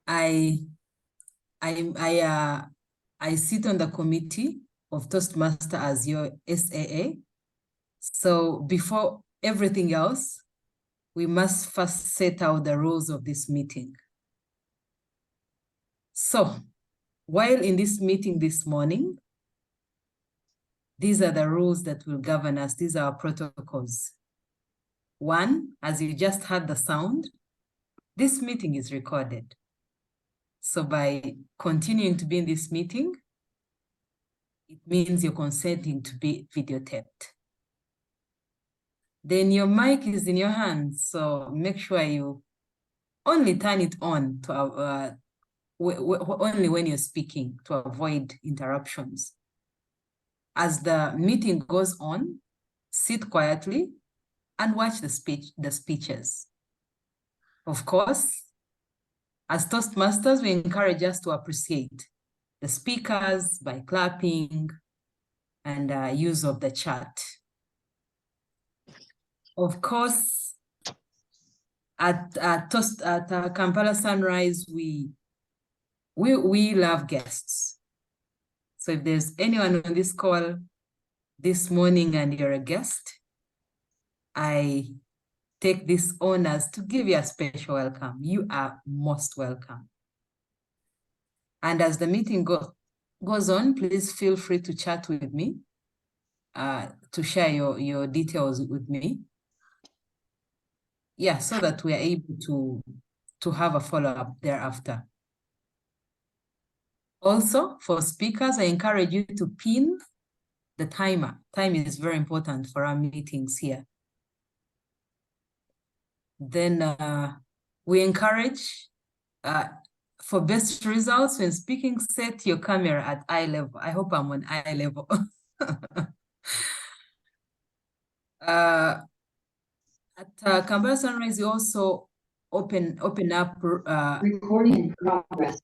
I sit on the committee of Toastmaster as your SAA. So before everything else, we must first set out the rules of this meeting. So while in this meeting this morning, these are the rules that will govern us. These are our protocols. One, as you just heard the sound, this meeting is recorded. So by continuing to be in this meeting, it means you're consenting to be videotaped. Then your mic is in your hands, so make sure you only turn it on to only when you're speaking to avoid interruptions. As the meeting goes on, sit quietly and watch the speeches. Of course, as Toastmasters, we encourage us to appreciate the speakers by clapping and use of the chat. Of course, at Kampala Sunrise, we love guests. So if there's anyone on this call this morning and you're a guest, I take this honors to give you a special welcome. You are most welcome. And as the meeting goes on, please feel free to chat with me, to share your details with me. Yeah, so that we are able to have a follow-up thereafter. Also, for speakers, I encourage you to pin the timer. Time is very important for our meetings here. Then we encourage, for best results when speaking, set your camera at eye level. I hope I'm on eye level. At Kampala Sunrise, you also open up recording in progress.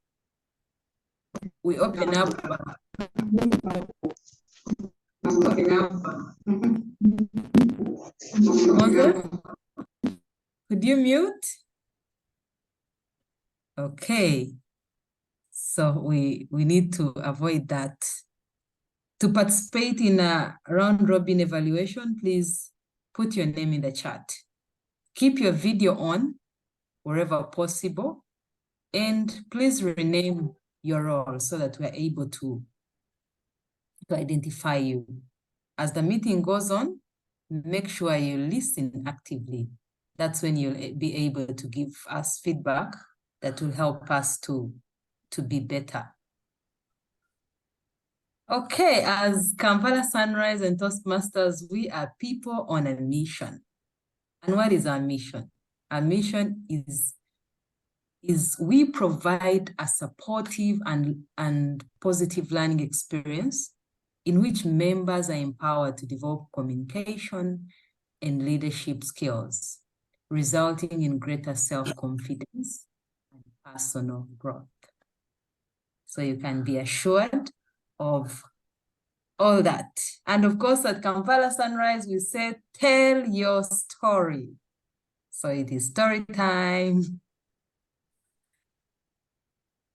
We open up. Could you mute? Okay. So we need to avoid that. To participate in a round robin evaluation, please put your name in the chat. Keep your video on wherever possible, and please rename your role so that we're able to identify you. As the meeting goes on, make sure you listen actively. That's when you'll be able to give us feedback that will help us to be better. Okay, as Kampala Sunrise and Toastmasters, we are people on a mission. And what is our mission? Our mission is we provide a supportive and positive learning experience in which members are empowered to develop communication and leadership skills, resulting in greater self-confidence and personal growth. So you can be assured of all that. And of course, at Kampala Sunrise, we say, tell your story. So it is story time.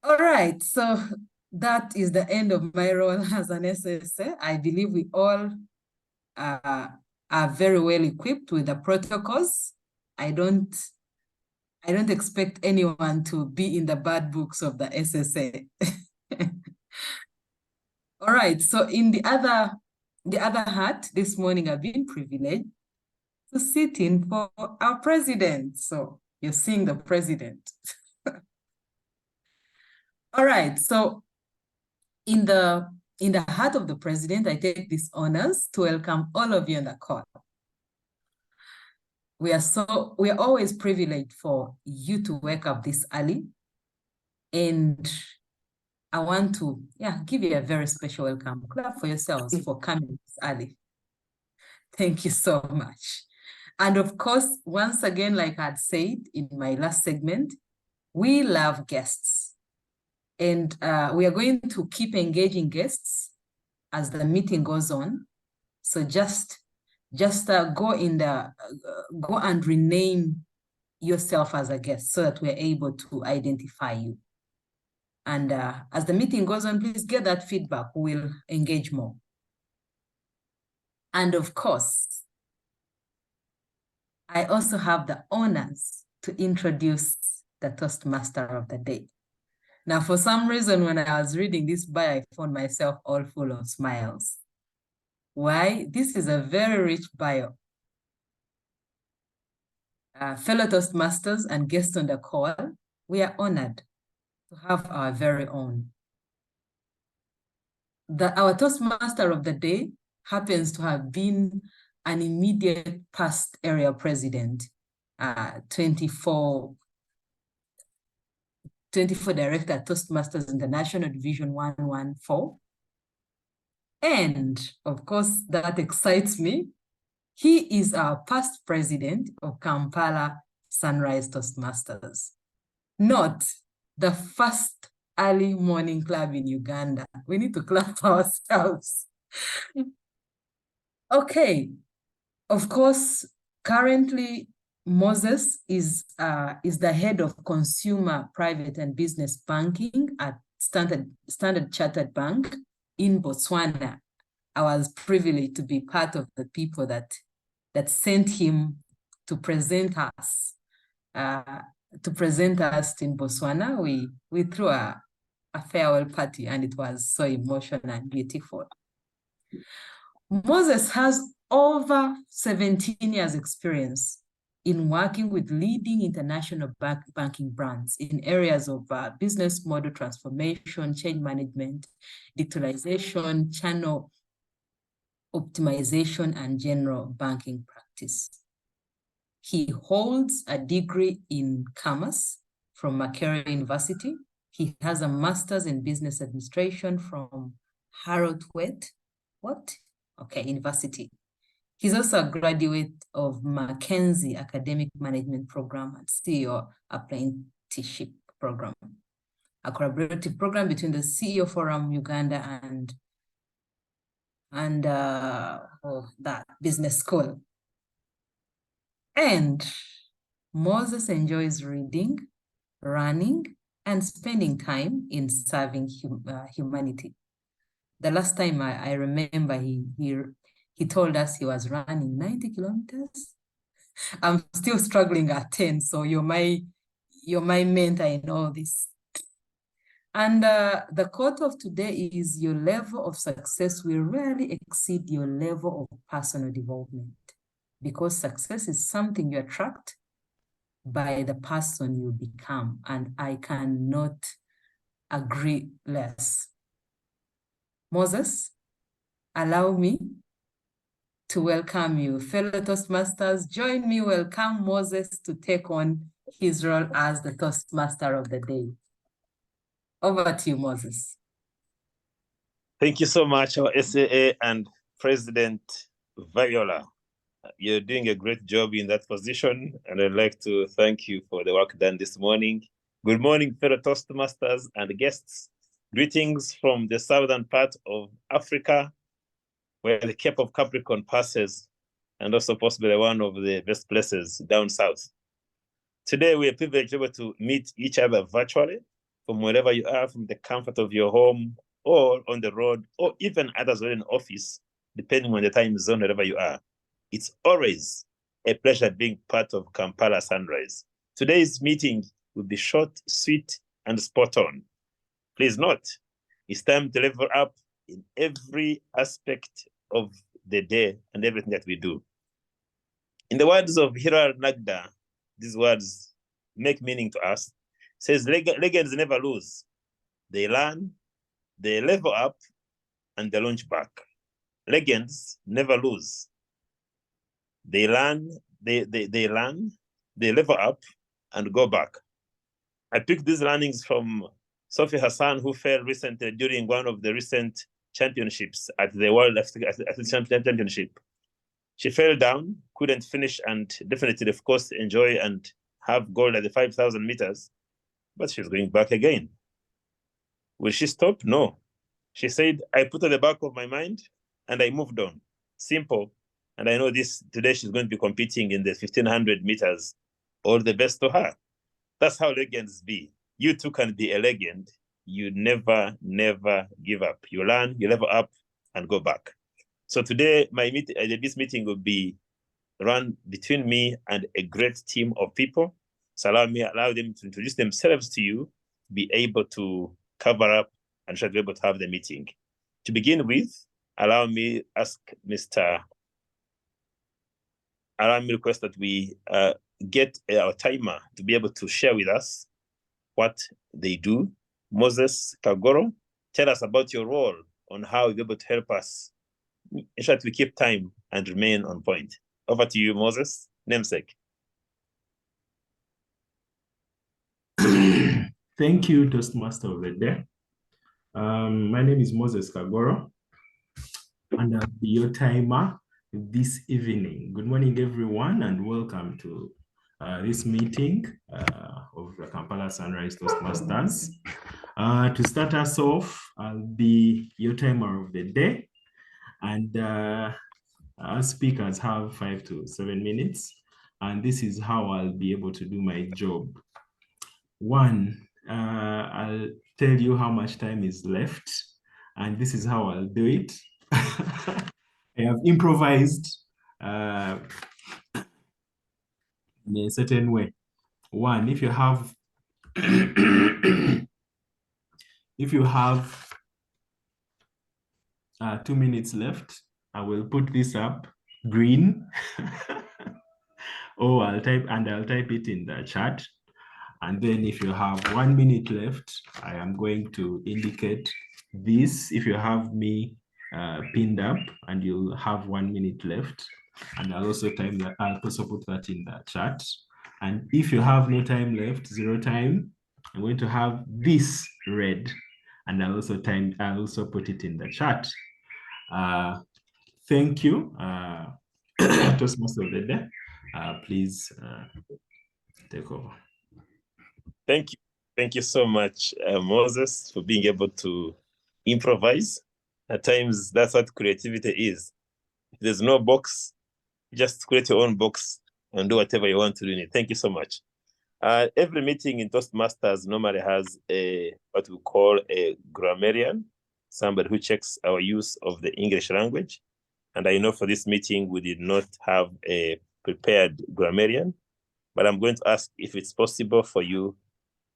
All right, so that is the end of my role as an SSA. I believe we all are very well equipped with the protocols. I don't expect anyone to be in the bad books of the SSA. All right, so in the other hat, this morning I've been privileged to sit in for our president. So you're seeing the president. All right, so in the heart of the president, I take these honors to welcome all of you on the call. We are always privileged for you to wake up this early, and I want to give you a very special welcome. Clap for yourselves for coming this early. Thank you so much. And of course, once again, like I'd said in my last segment, we love guests. And we are going to keep engaging guests as the meeting goes on. So just go and rename yourself as a guest so that we're able to identify you. And as the meeting goes on, please get that feedback. We'll engage more. And of course, I also have the honors to introduce the Toastmaster of the day. Now, for some reason, when I was reading this bio, I found myself all full of smiles. Why? This is a very rich bio. Fellow Toastmasters and guests on the call, we are honored to have our very own. Our Toastmaster of the day happens to have been an immediate past area president, 24 director at Toastmasters International Division 114. And of course, that excites me. He is our past president of Kampala Sunrise Toastmasters, not the first early morning club in Uganda. We need to clap ourselves. Okay, of course, currently Moses is the head of consumer, private and business banking at Standard Chartered Bank in Botswana. I was privileged to be part of the people that sent him to present us. In Botswana. We threw a farewell party, and it was so emotional and beautiful. Moses has over 17 years experience in working with leading international banking brands in areas of business model transformation, change management, digitalization, channel optimization, and general banking practice. He holds a degree in commerce from Makerere University. He has a master's in business administration from Rutahigwa University. He's also a graduate of Mackenzie Academic Management Program and CEO Apprenticeship Program, a collaborative program between the CEO Forum Uganda and that business school. And Moses enjoys reading, running, and spending time in serving humanity. The last time I remember he told us he was running 90 kilometers. I'm still struggling at 10, so you're my mentor in all this. And the quote of today is, your level of success will rarely exceed your level of personal development, because success is something you attract by the person you become. And I cannot agree less. Moses, allow me to welcome you. Fellow Toastmasters, join me welcome Moses to take on his role as the Toastmaster of the day. Over to you, Moses. Thank you so much, our SAA and President Viola. You're doing a great job in that position, and I'd like to thank you for the work done this morning. Good morning, fellow Toastmasters and guests. Greetings from the southern part of Africa, where the Cape of Capricorn passes, and also possibly one of the best places down south. Today, we are privileged to meet each other virtually from wherever you are, from the comfort of your home, or on the road, or even others in office, depending on the time zone, wherever you are. It's always a pleasure being part of Kampala Sunrise. Today's meeting will be short, sweet, and spot on. Please note, it's time to level up in every aspect of the day and everything that we do. In the words of Hira Nagda, these words make meaning to us. It says, legends never lose. They learn, they level up, and they launch back. Legends never lose. They learn, they learn, they level up, and go back. I picked these learnings from Sophie Hassan, who fell recently during one of the recent championships at the World Athletics Championship. She fell down, couldn't finish, and definitely, of course, enjoy and have gold at the 5,000 meters, but she's going back again. Will she stop? No. She said, I put at the back of my mind and I moved on. Simple. And I know today she's going to be competing in the 1,500 meters. All the best to her. That's how legends be. You too can be a legend you never give up. You learn, you level up, and go back. So today, this meeting will be run between me and a great team of people. So allow them to introduce themselves to you, be able to cover up and try to be able to have the meeting. To begin with, allow me request that we get our timer to be able to share with us what they do. Moses Kagoro, tell us about your role on how you're able to help us ensure that we keep time and remain on point. Over to you, Moses, namesake. Thank you, Toastmaster of the Day. My name is Moses Kagoro, and I'll be your timer this evening. Good morning, everyone, and welcome to this meeting of the Kampala Sunrise Toastmasters. To start us off, I'll be your timer of the day, and our speakers have 5 to 7 minutes, and this is how I'll be able to do my job. One, I'll tell you how much time is left, and this is how I'll do it. I have improvised in a certain way. One, if you have 2 minutes left, I will put this up green, or I'll type it in the chat. And then if you have 1 minute left, I am going to indicate this. If you have me pinned up, and you'll have 1 minute left, and I'll also put that in the chat. And if you have no time left, 0 time, I'm going to have this red, and I'll also put it in the chat. Thank you, Toastmaster of the Day. Please take over. Thank you so much, Moses, for being able to improvise. At times, that's what creativity is. If there's no box, just create your own box and do whatever you want to do in it. Thank you so much. Every meeting in Toastmasters normally has what we call a grammarian, somebody who checks our use of the English language. And I know for this meeting, we did not have a prepared grammarian, but I'm going to ask if it's possible for you,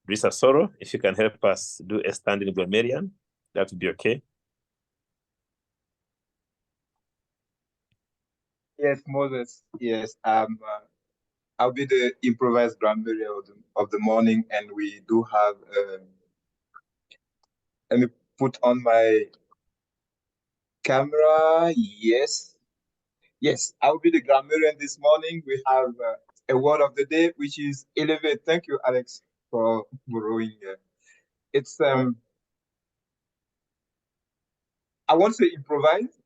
Risa Soro, if you can help us do a standing grammarian, that would be okay. Yes, Moses. Yes, I'll be the improvised grammarian of the morning, and we do have. Let me put on my camera. Yes, I'll be the grammarian this morning. We have a word of the day, which is elevate. Thank you, Alex, for borrowing. It's I won't say improvise,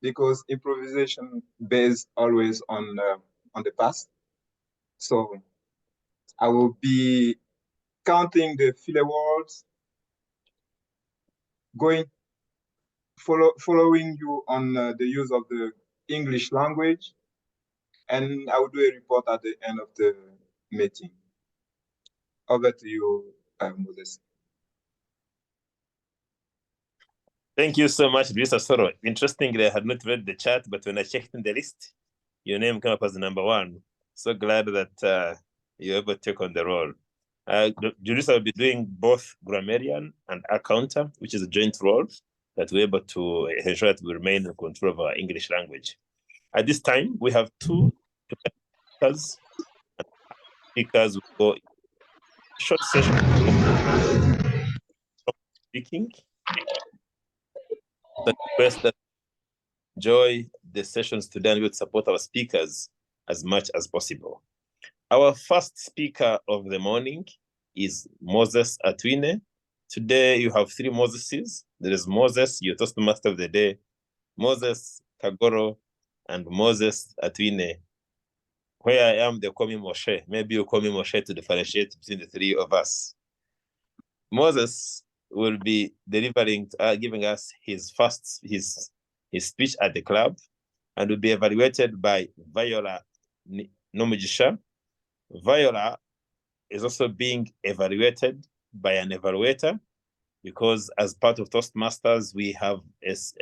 because improvisation based always on the past. So I will be counting the filler words, following you on the use of the English language, and I will do a report at the end of the meeting. Over to you, Moses. Thank you so much, Risa Soro. Interestingly, I had not read the chat, but when I checked in the list, your name came up as number 1. So glad that you're able to take on the role. Julissa will be doing both grammarian and accountant, which is a joint role that we're able to ensure that we remain in control of our English language. At this time, we have 2 speakers. Speakers will go short session speaking. The request that enjoy the sessions today, and we would support our speakers as much as possible. Our first speaker of the morning is Moses Atwine. Today you have 3 Moseses. There is Moses, your Toastmaster of the Day, Moses Kagoro, and Moses Atwine. Where I am, they call me Moshe. Maybe you call me Moshe to differentiate between the 3 of us. Moses will be delivering, giving us his speech at the club, and will be evaluated by Viola Nomujisha. Viola is also being evaluated by an evaluator, because as part of Toastmasters, we have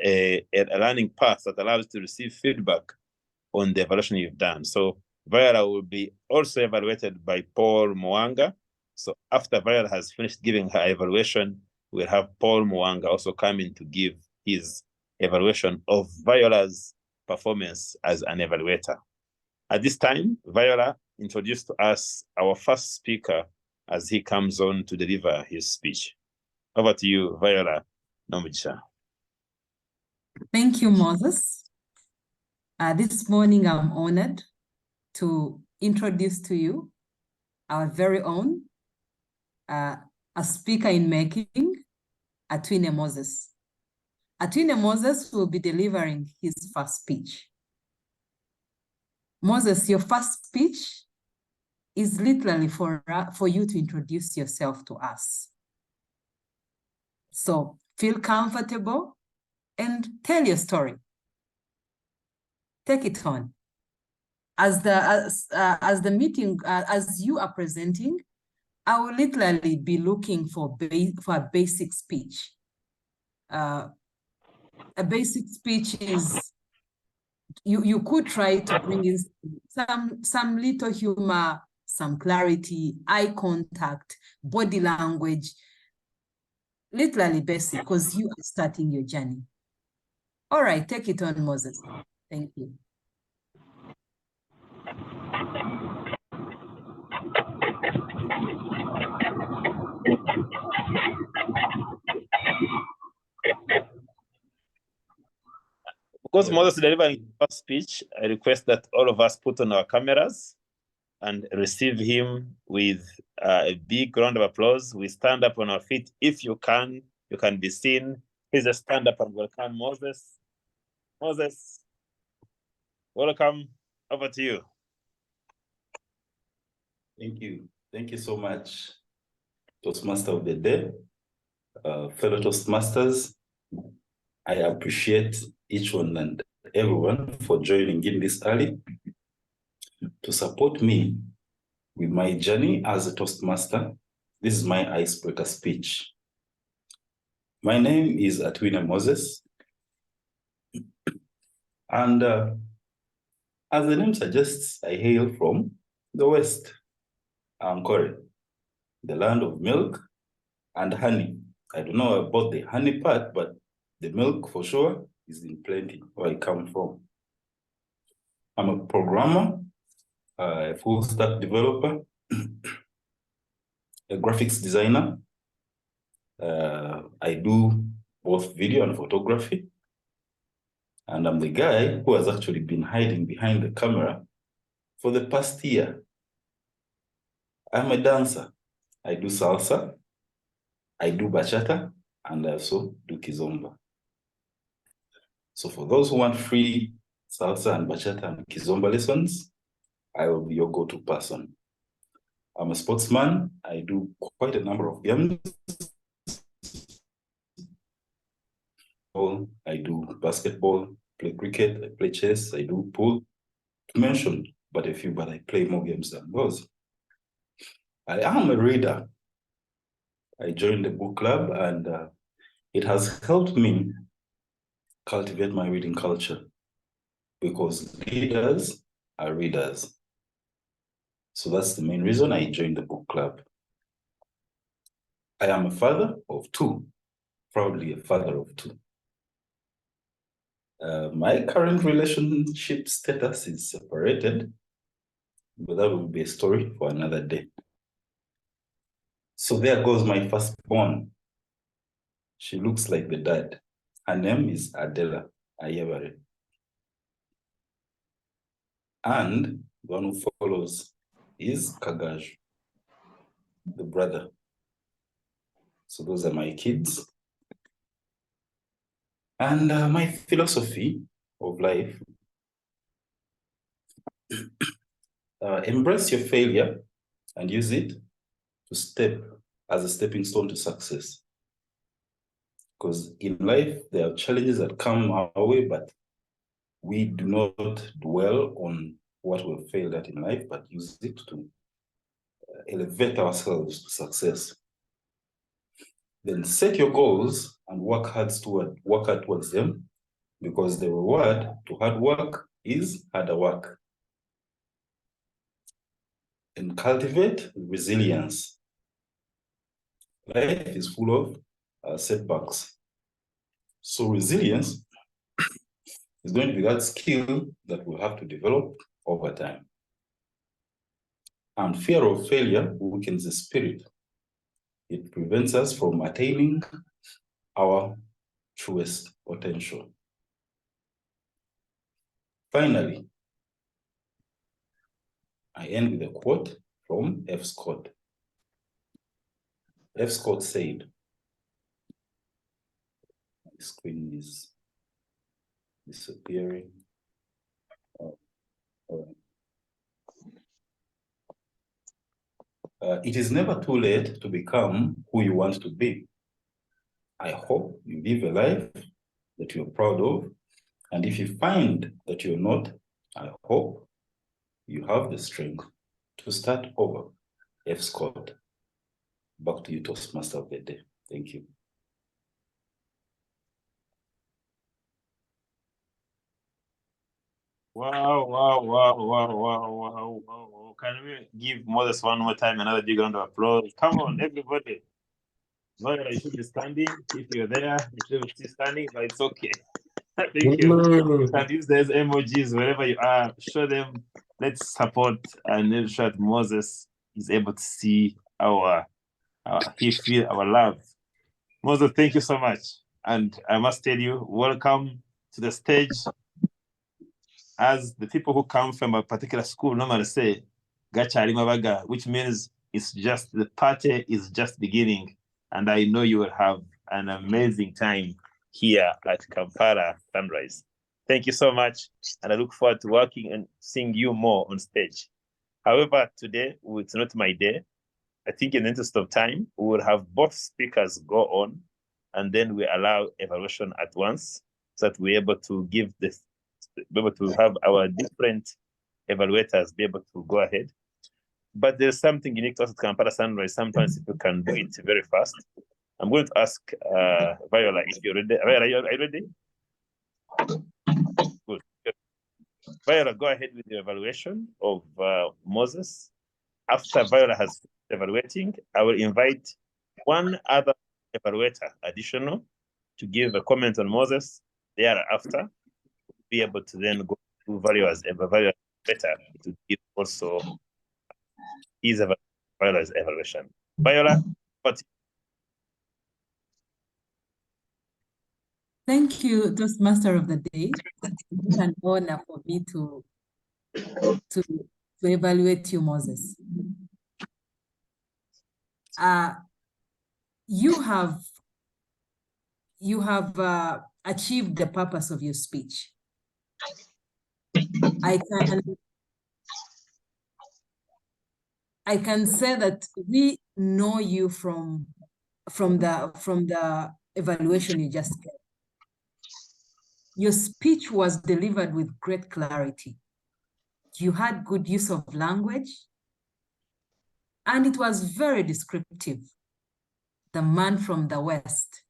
a learning path that allows you to receive feedback on the evaluation you've done. So Viola will be also evaluated by Paul Mwanga. So after Viola has finished giving her evaluation, we'll have Paul Mwanga also come in to give his evaluation of Viola's performance as an evaluator. At this time, Viola introduced to us our first speaker as he comes on to deliver his speech. Over to you, Viola Nomugisha. Thank you, Moses. This morning, I'm honored to introduce to you our very own, a speaker in making, Atwine Moses. Atwine Moses will be delivering his first speech. Moses, your first speech is literally for you to introduce yourself to us. So feel comfortable and tell your story. Take it on. As the meeting, as you are presenting, I will literally be looking for a basic speech. A basic speech is, you could try to bring in some little humor, some clarity, eye contact, body language, literally basic, because you are starting your journey. All right, take it on, Moses. Thank you. Because Moses is delivering his first speech, I request that all of us put on our cameras and receive him with a big round of applause. We stand up on our feet. If you can be seen. Please just stand up and welcome Moses. Moses, welcome. Over to you. Thank you. Thank you so much, Toastmaster of the Day, fellow Toastmasters. I appreciate each one and everyone for joining in this early to support me with my journey as a Toastmaster. This is my icebreaker speech. My name is Atwine Moses, and as the name suggests, I hail from the West, Ankore, the land of milk and honey. I don't know about the honey part, but the milk for sure is in plenty where I come from. I'm a programmer, a full stack developer, a graphics designer. I do both video and photography. And I'm the guy who has actually been hiding behind the camera for the past year. I'm a dancer. I do salsa, I do bachata, and I also do kizomba. So for those who want free salsa and bachata and kizomba lessons, I will be your go-to person. I'm a sportsman. I do quite a number of games. I do basketball, play cricket, I play chess, I do pool. To mention but a few, but I play more games than those. I am a reader. I joined the book club, and it has helped me cultivate my reading culture, because leaders are readers. So that's the main reason I joined the book club. I am a father of two, proudly a father of two. My current relationship status is separated, but that will be a story for another day. So there goes my firstborn. She looks like the dad. Her name is Adela Ayebare. And the one who follows is Kagaj, the brother. So those are my kids. And my philosophy of life, embrace your failure and use it to step as a stepping stone to success. Because in life, there are challenges that come our way, but we do not dwell on what we've failed at in life, but use it to elevate ourselves to success. Then set your goals and work hard towards them, because the reward to hard work is harder work. And cultivate resilience. Life is full of setbacks. So resilience is going to be that skill that we'll have to develop over time. And fear of failure weakens the spirit. It prevents us from attaining our truest potential. Finally, I end with a quote from F. Scott. F. Scott said, my screen is disappearing. It is never too late to become who you want to be. I hope you live a life that you're proud of. And if you find that you're not, I hope you have the strength to start over. F. Scott. Back to you, Toastmaster of the day. Thank you. Wow. Can we give Moses one more time, another big round of applause? Come on, everybody. Viola, you should be standing. If you're there, you should be standing, but it's okay. Thank you. You can use those emojis wherever you are. Show them. Let's support and make sure that Moses is able to see he feel our love. Moses, thank you so much. And I must tell you, welcome to the stage. As the people who come from a particular school normally say, Gachari Mabaga, which means the party is just beginning. And I know you will have an amazing time here at Kampala Sunrise. Thank you so much. And I look forward to working and seeing you more on stage. However, today, it's not my day. I think in the interest of time, we will have both speakers go on, and then we allow evaluation at once, so that we're able to be able to have our different evaluators be able to go ahead. But there's something unique to us at Kampala Sunrise. Sometimes people can do it very fast. I'm going to ask Viola if you're ready. Viola, are you ready? Good. Viola, go ahead with the evaluation of Moses. After Viola has evaluating, I will invite one other evaluator additional to give a comment on Moses. Thereafter, be able to then go to Viola's evaluator to give also his Viola's evaluation. Viola, what? Thank you, Toastmaster of the Day. It's an honor for me to evaluate you, Moses. You have achieved the purpose of your speech. I can say that we know you from the evaluation you just gave. Your speech was delivered with great clarity. You had good use of language, and it was very descriptive. The man from the West,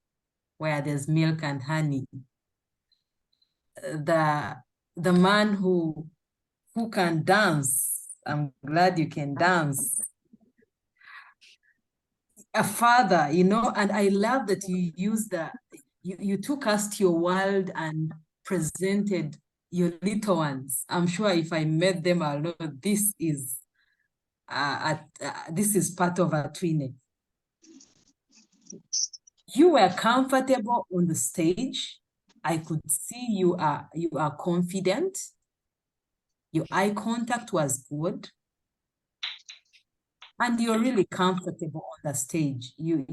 where there's milk and honey. The man who can dance. I'm glad you can dance. A father, and I love that you used you took us to your world and presented your little ones. I'm sure if I met them, I'll know this is part of Atwine. You were comfortable on the stage. I could see you are confident. Your eye contact was good. And you're really comfortable on the stage. You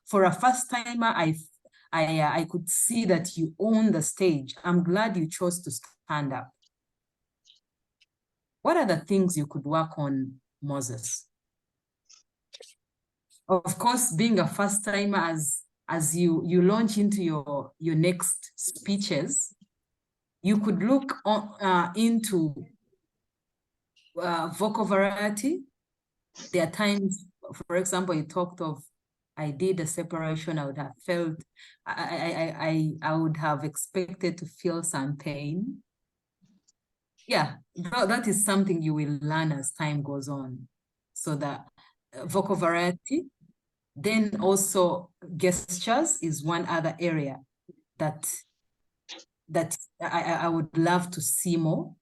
for a first timer, I could see that you own the stage. I'm glad you chose to stand up. What are the things you could work on, Moses? Of course, being a first timer, as you launch into your next speeches, you could look into vocal variety. There are times, for example, you talked of I did a separation, I would have felt, I would have expected to feel some pain. Yeah, that is something you will learn as time goes on. So that vocal variety, then also gestures is one other area that I would love to see more.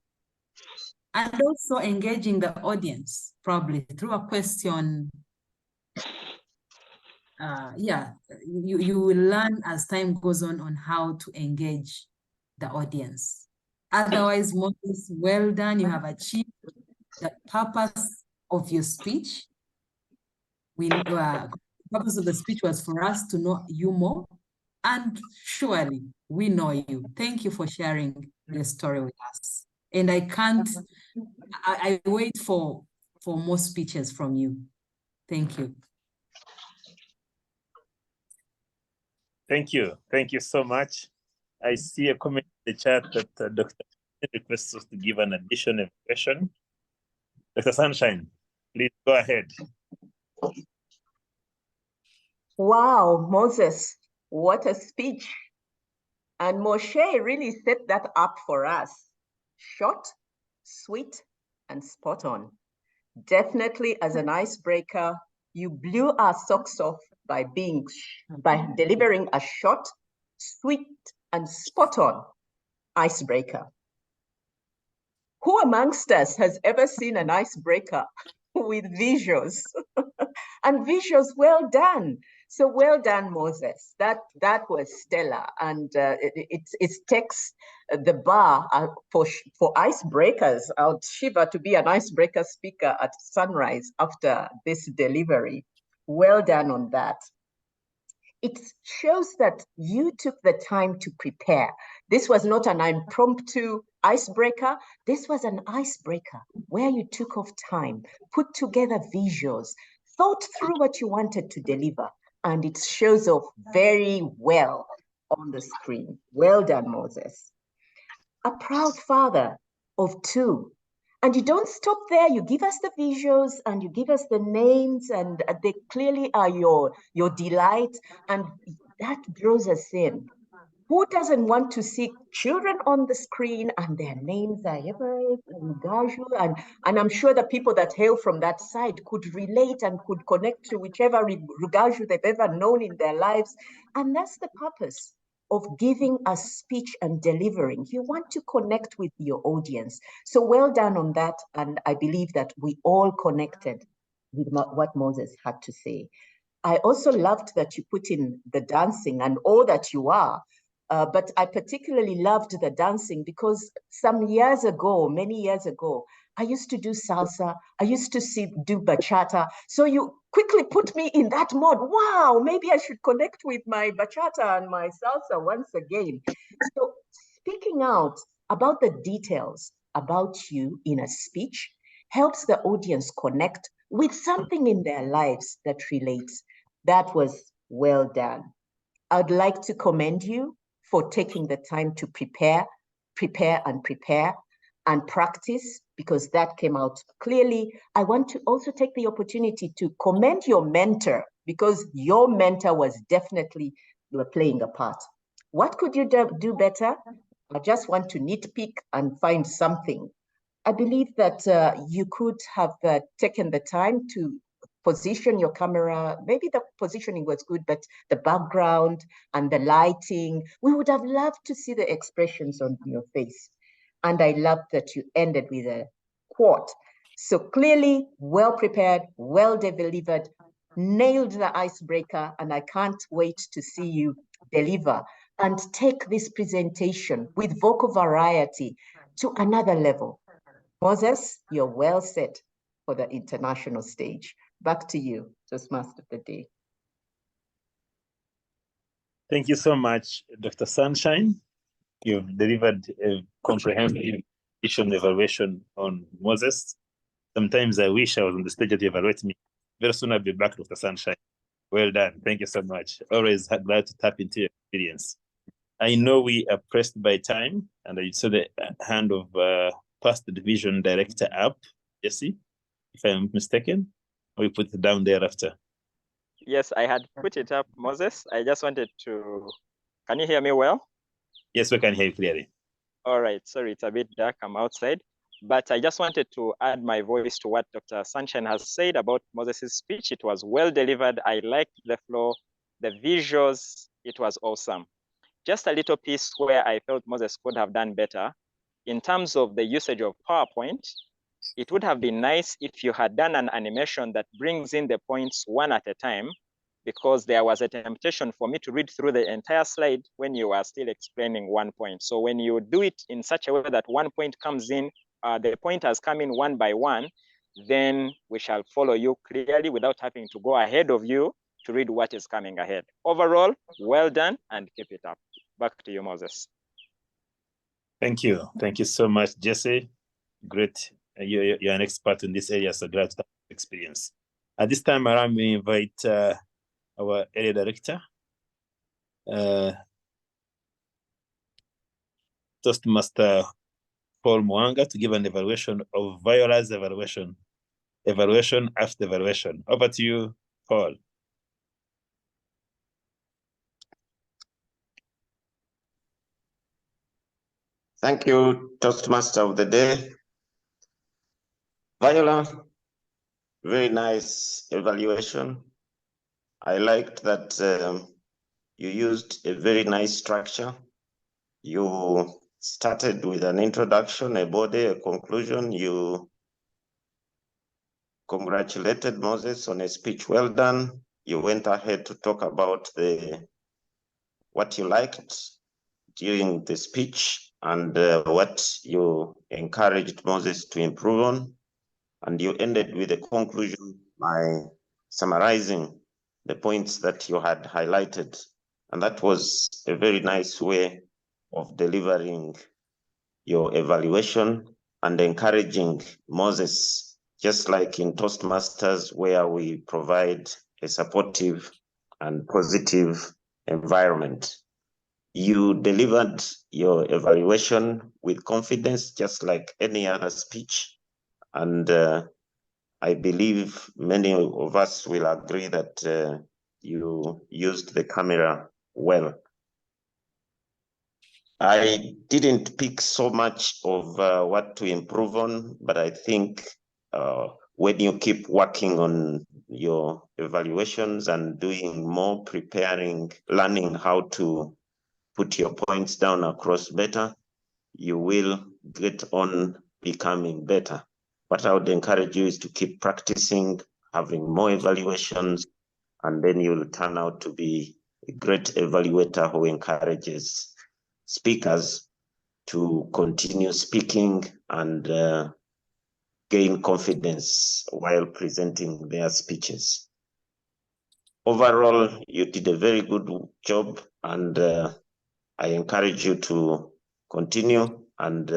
And also engaging the audience, probably through a question. Yeah, you will learn as time goes on how to engage the audience. Otherwise, Moses, well done. You have achieved the purpose of your speech. The purpose of the speech was for us to know you more, and surely we know you. Thank you for sharing your story with us. And I wait for more speeches from you. Thank you. Thank you. Thank you so much. I see a comment in the chat that Dr. requests us to give an additional question. Dr. Sunshine, please go ahead. Wow, Moses, what a speech. And Moshe really set that up for us. Short, sweet, and spot on. Definitely as an icebreaker, you blew our socks off by delivering a short, sweet, and spot on icebreaker. Who amongst us has ever seen an icebreaker with visuals? And visuals, well done. So well done, Moses. That was stellar, and it takes the bar for icebreakers. I would shiver to be an icebreaker speaker at Sunrise after this delivery. Well done on that. It shows that you took the time to prepare. This was not an impromptu icebreaker. This was an icebreaker where you took off time, put together visuals, thought through what you wanted to deliver, and it shows off very well on the screen. Well done, Moses. A proud father of 2. And you don't stop there. You give us the visuals and you give us the names, and they clearly are your delight, and that draws us in. Who doesn't want to see children on the screen and their names are Everett and Gaju, and I'm sure the people that hail from that side could relate and could connect to whichever Rugaju they've ever known in their lives. And that's the purpose of giving a speech and delivering. You want to connect with your audience. So well done on that. And I believe that we all connected with what Moses had to say. I also loved that you put in the dancing and all that you are. But I particularly loved the dancing because some years ago, many years ago, I used to do salsa. I used to do bachata. So you quickly put me in that mode. Wow, maybe I should connect with my bachata and my salsa once again. So speaking out about the details about you in a speech helps the audience connect with something in their lives that relates. That was well done. I'd like to commend you for taking the time to prepare and practice, because that came out clearly. I want to also take the opportunity to commend your mentor, because your mentor was definitely playing a part. What could you do better? I just want to nitpick and find something. I believe that you could have taken the time to position your camera. Maybe the positioning was good, but the background and the lighting, we would have loved to see the expressions on your face. And I loved that you ended with a quote. So clearly, well prepared, well delivered, nailed the icebreaker, and I can't wait to see you deliver and take this presentation with vocal variety to another level. Moses, you're well set for the international stage. Back to you, Toastmaster of the Day. Thank you so much, Dr. Sunshine. You've delivered a comprehensive evaluation on Moses. Sometimes I wish I was on the stage that you evaluate me. Very soon I'll be back, Dr. Sunshine. Well done. Thank you so much. Always glad to tap into your experience. I know we are pressed by time, and I saw the hand of past division director up, Jesse, if I'm mistaken. We put it down there after. Yes, I had put it up, Moses. I just wanted to, can you hear me well? Yes, we can hear you clearly. All right, sorry, it's a bit dark, I'm outside. But I just wanted to add my voice to what Dr. Sunshine has said about Moses' speech. It was well delivered. I liked the flow, the visuals, it was awesome. Just a little piece where I felt Moses could have done better. In terms of the usage of PowerPoint, it would have been nice if you had done an animation that brings in the points one at a time, because there was a temptation for me to read through the entire slide when you are still explaining one point. So when you do it in such a way that one point comes in, the pointers come in one by one, then we shall follow you clearly without having to go ahead of you to read what is coming ahead. Overall, well done and keep it up. Back to you, Moses. Thank you. Thank you so much, Jesse. Great. You're an expert in this area, so glad to have experience. At this time around, we invite our area director, Toastmaster Paul Mwanga, to give an evaluation of Viola's evaluation after evaluation. Over to you, Paul. Thank you, Toastmaster of the day. Viola, very nice evaluation. I liked that you used a very nice structure. You started with an introduction, a body, a conclusion. You congratulated Moses on a speech well done. You went ahead to talk about what you liked during the speech and what you encouraged Moses to improve on. And you ended with a conclusion by summarizing the points that you had highlighted. And that was a very nice way of delivering your evaluation and encouraging Moses, just like in Toastmasters, where we provide a supportive and positive environment. You delivered your evaluation with confidence, just like any other speech. And I believe many of us will agree that you used the camera well. I didn't pick so much of what to improve on, but I think when you keep working on your evaluations and doing more preparing, learning how to put your points down across better, you will get on becoming better. What I would encourage you is to keep practicing, having more evaluations, and then you'll turn out to be a great evaluator who encourages speakers to continue speaking and gain confidence while presenting their speeches. Overall, you did a very good job, and I encourage you to continue and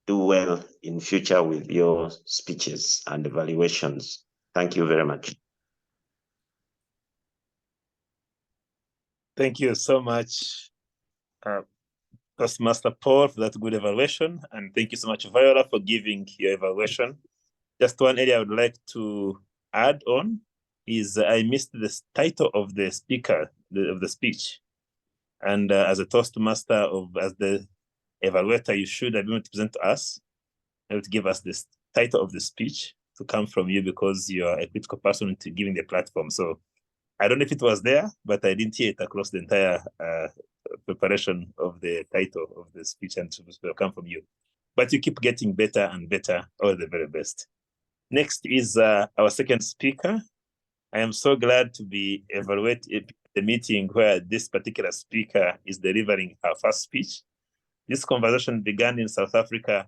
do well in future with your speeches and evaluations. Thank you very much. Thank you so much, Toastmaster Paul, for that good evaluation. And thank you so much, Viola, for giving your evaluation. Just one area I would like to add on is I missed the title of the speaker, of the speech. And as a Toastmaster, as the evaluator, you should have been able to present to us, able to give us this title of the speech to come from you, because you are a critical person to giving the platform. So I don't know if it was there, but I didn't hear it across the entire preparation of the title of the speech, and it will come from you. But you keep getting better and better, all the very best. Next is our second speaker. I am so glad to be evaluated at the meeting where this particular speaker is delivering her first speech. This conversation began in South Africa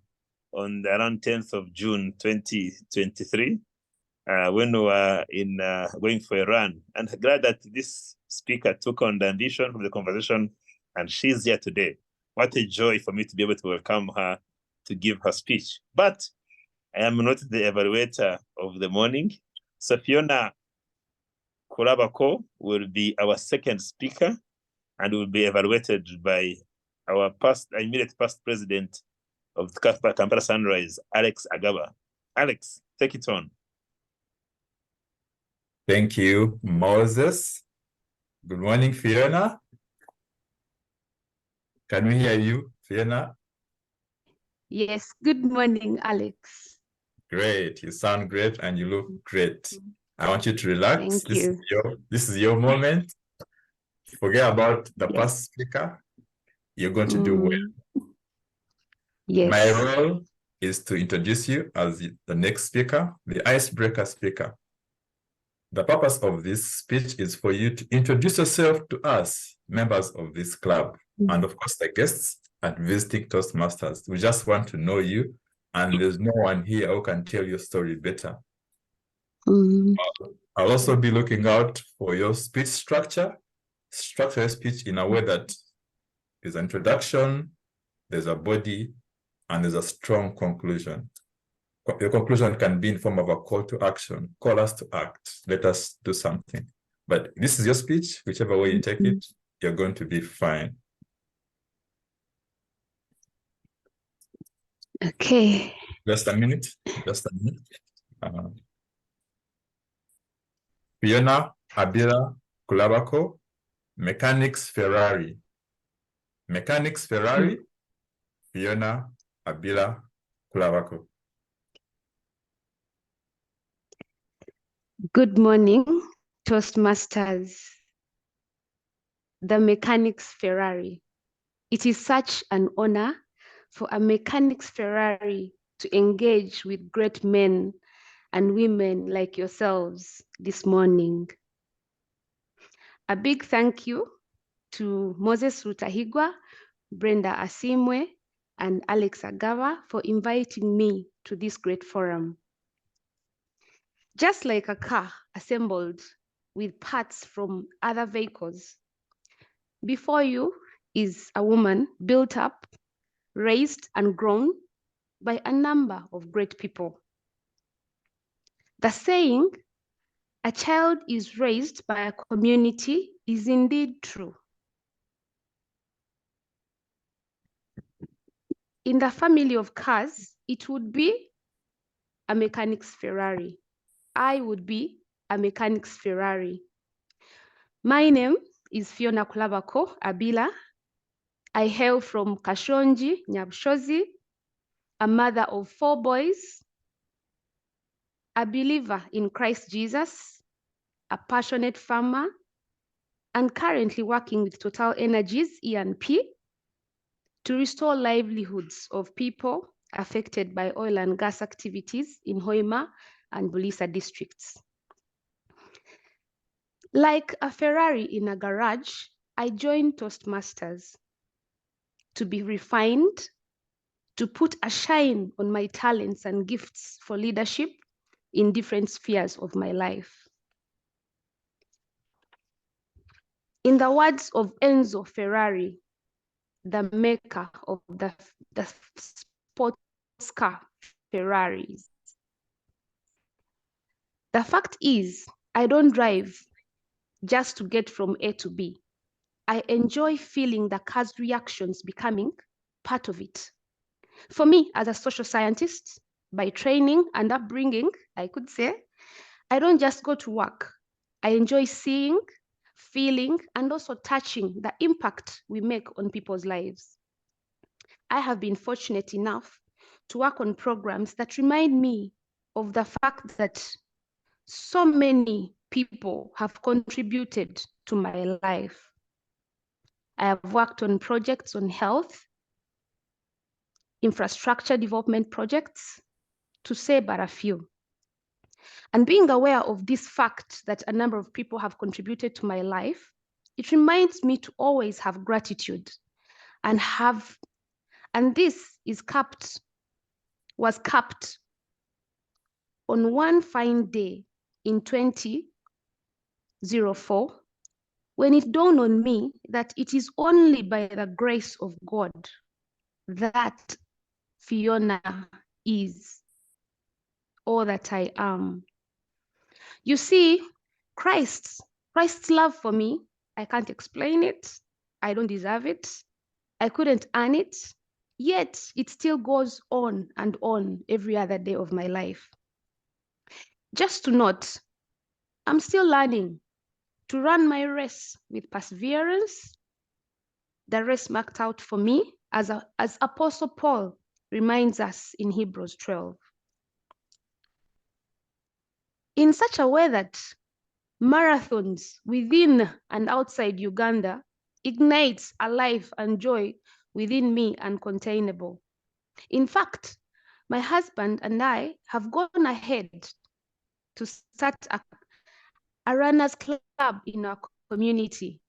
on around 10th of June, 2023, when we were going for a run. And glad that this speaker took on the ambition of the conversation, and she's here today. What a joy for me to be able to welcome her to give her speech. But I am not the evaluator of the morning. So Phiona Kulabako will be our second speaker and will be evaluated by our immediate past president of the Kampala Sunrise, Alex Agaba. Alex, take it on. Thank you, Moses. Good morning, Phiona. Can we hear you, Phiona? Yes, good morning, Alex. Great, you sound great and you look great. I want you to relax. Thank you. This is your moment. Forget about the Yes. past speaker. You're going to do well. Yes. My role is to introduce you as the next speaker, the icebreaker speaker. The purpose of this speech is for you to introduce yourself to us, members of this club, and of course the guests and visiting Toastmasters. We just want to know you, and there's no one here who can tell your story better. I'll also be looking out for your speech structure. Structure your speech in a way that there's an introduction, there's a body, and there's a strong conclusion. Your conclusion can be in form of a call to action. Call us to act. Let us do something. But this is your speech. Whichever way you take it, you're going to be fine. Okay. Just a minute. Phiona, Abila, Kulabako, Mechanics Ferrari. Mechanics Ferrari, Phiona, Abila, Kulabako. Good morning, Toastmasters. The Mechanics Ferrari. It is such an honor for a Mechanics Ferrari to engage with great men and women like yourselves this morning. A big thank you to Moses Rutahigwa, Brenda Asimwe, and Alex Agava for inviting me to this great forum. Just like a car assembled with parts from other vehicles, before you is a woman built up, raised and grown by a number of great people. The saying, a child is raised by a community, is indeed true. In the family of cars, it would be a mechanic's Ferrari. I would be a mechanic's Ferrari. My name is Phiona Kulabako Abila. I hail from Kashonji, Nyabshozi, a mother of 4 boys, a believer in Christ Jesus, a passionate farmer, and currently working with Total Energies, E&P, to restore livelihoods of people affected by oil and gas activities in Hoima and Bulisa districts. Like a Ferrari in a garage, I joined Toastmasters to be refined, to put a shine on my talents and gifts for leadership in different spheres of my life. In the words of Enzo Ferrari, the maker of the sports car Ferraris, the fact is, I don't drive just to get from A to B. I enjoy feeling the car's reactions becoming part of it. For me, as a social scientist, by training and upbringing, I could say, I don't just go to work. I enjoy seeing, feeling, and also touching the impact we make on people's lives. I have been fortunate enough to work on programs that remind me of the fact that so many people have contributed to my life. I have worked on projects on health, infrastructure development projects, to say but a few. And being aware of this fact that a number of people have contributed to my life, it reminds me to always have gratitude and this was capped on one fine day in 2004, when it dawned on me that it is only by the grace of God that Phiona is all that I am. You see, Christ's love for me, I can't explain it. I don't deserve it. I couldn't earn it. Yet it still goes on and on every other day of my life. Just to note, I'm still learning to run my race with perseverance, the race marked out for me as Apostle Paul reminds us in Hebrews 12. In such a way that marathons within and outside Uganda ignites a life and joy within me uncontainable. In fact, my husband and I have gone ahead to start a runners club in our community.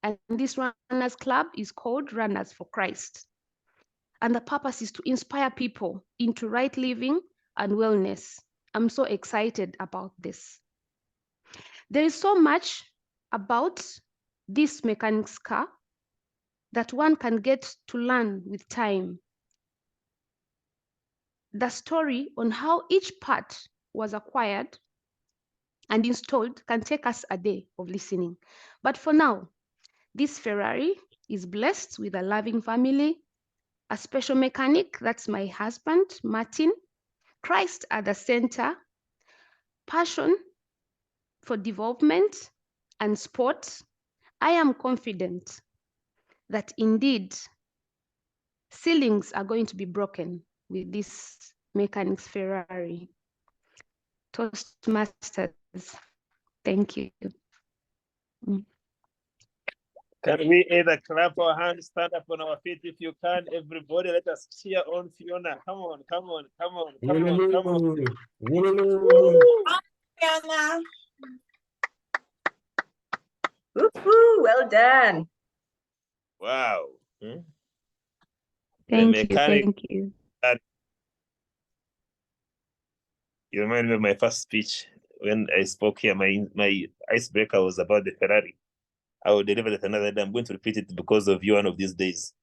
And this runners club is called Runners for Christ. And the purpose is to inspire people into right living and wellness. I'm so excited about this. There is so much about this mechanic's car that one can get to learn with time. The story on how each part was acquired and installed can take us a day of listening. But for now, this Ferrari is blessed with a loving family, a special mechanic, that's my husband, Martin, Christ at the center, passion for development and sport. I am confident that indeed ceilings are going to be broken with this mechanic's Ferrari. Toastmasters, thank you. Can we either clap our hands, stand up on our feet if you can? Everybody, let us cheer on Phiona. Come on, come on, come on, come on, come on. Phiona. Woo-hoo, well done. Wow. Thank you. You remind me of my first speech when I spoke here. My icebreaker was about the Ferrari. I will deliver it another day. I'm going to repeat it because of you one of these days.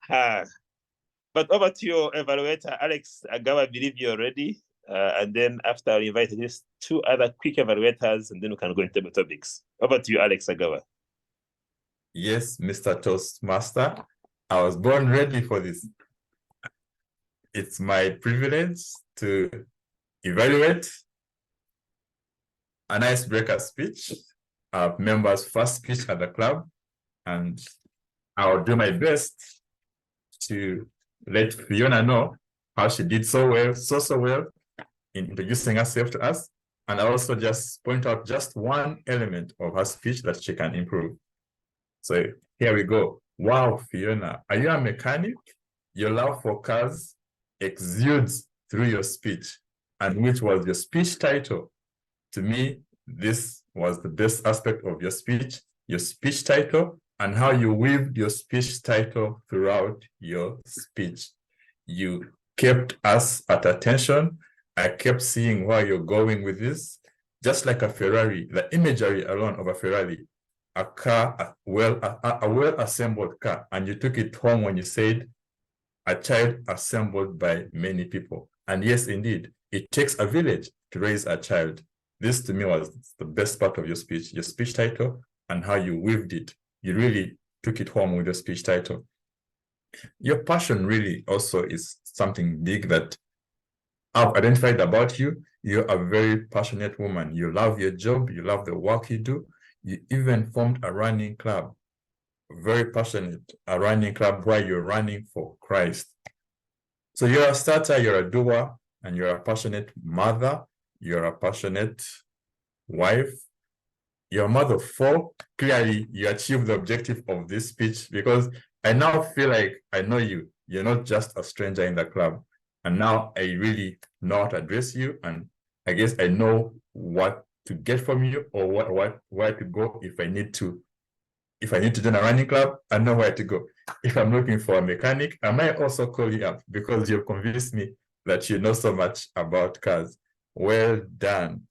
But over to your evaluator, Alex Agawa. I believe you're ready. And then after I invite these two other quick evaluators, and then we can go into the topics. Over to you, Alex Agawa. Yes, Mr. Toastmaster. I was born ready for this. It's my privilege to evaluate an icebreaker speech, our members' first speech at the club, and I'll do my best to let Phiona know how she did so well in introducing herself to us, and I also just point out just one element of her speech that she can improve. So here we go. Wow, Phiona, are you a mechanic? Your love for cars exudes through your speech. And which was your speech title? To me, this was the best aspect of your speech title, and how you weaved your speech title throughout your speech. You kept us at attention. I kept seeing where you're going with this. Just like a Ferrari, the imagery alone of a Ferrari, a car, a well-assembled car, and you took it home when you said, a child assembled by many people. And yes, indeed, it takes a village to raise a child. This to me was the best part of your speech title, and how you weaved it. You really took it home with your speech title. Your passion really also is something big that I've identified about you. You're a very passionate woman. You love your job. You love the work you do. You even formed a running club. Very passionate, a running club where you're running for Christ. So you're a starter, you're a doer, and you're a passionate mother. You're a passionate wife. You're a mother of 4. Clearly, you achieved the objective of this speech, because I now feel like I know you. You're not just a stranger in the club. And now I really know how to address you. And I guess I know what to get from you, or where to go if I need to. If I need to join a running club, I know where to go. If I'm looking for a mechanic, I might also call you up, because you've convinced me that you know so much about cars. Well done.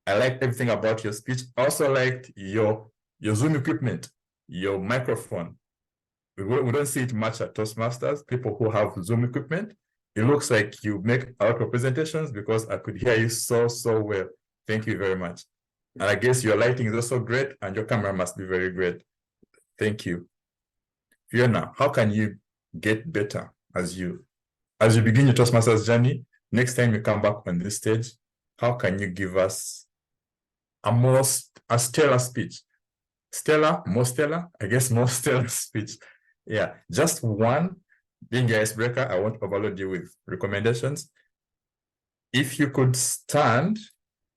I liked everything about your speech. I also liked your Zoom equipment, your microphone. We don't see it much at Toastmasters, people who have Zoom equipment. It looks like you make a lot of presentations, because I could hear you so well. Thank you very much. And I guess your lighting is also great, and your camera must be very great. Thank you. Phiona, how can you get better as you begin your Toastmasters journey? next time you come back on this stage, how can you give us a stellar speech? Stellar, more stellar, I guess more stellar speech. Yeah, just one. Being the icebreaker, I won't overload you with recommendations. If you could stand,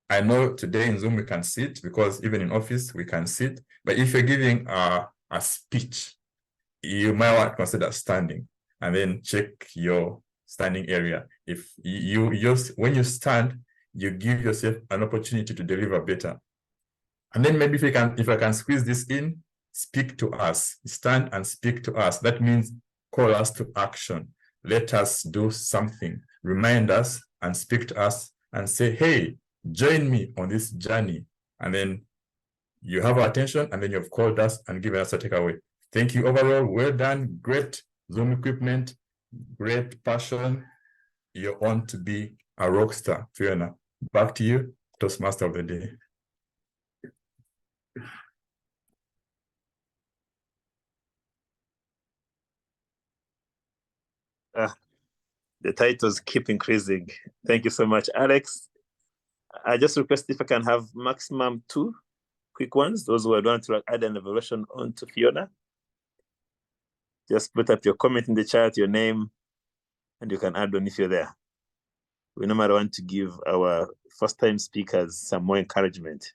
I know today in Zoom we can sit, because even in office we can sit, but if you're giving a speech, you might want to consider standing and then check your standing area. If when you stand, you give yourself an opportunity to deliver better. And then maybe if I can squeeze this in, speak to us, stand and speak to us. That means call us to action. Let us do something. Remind us and speak to us and say, hey, join me on this journey. And then you have our attention, and then you've called us and given us a takeaway. Thank you overall. Well done. Great Zoom equipment, great passion. You're on to be a rock star. Phiona, back to you, Toastmaster of the day. The titles keep increasing. Thank you so much, Alex. I just request if I can have maximum 2 quick ones. Those who want to add an evaluation on to Phiona. Just put up your comment in the chat, your name, and you can add on if you're there. We no matter want to give our first-time speakers some more encouragement.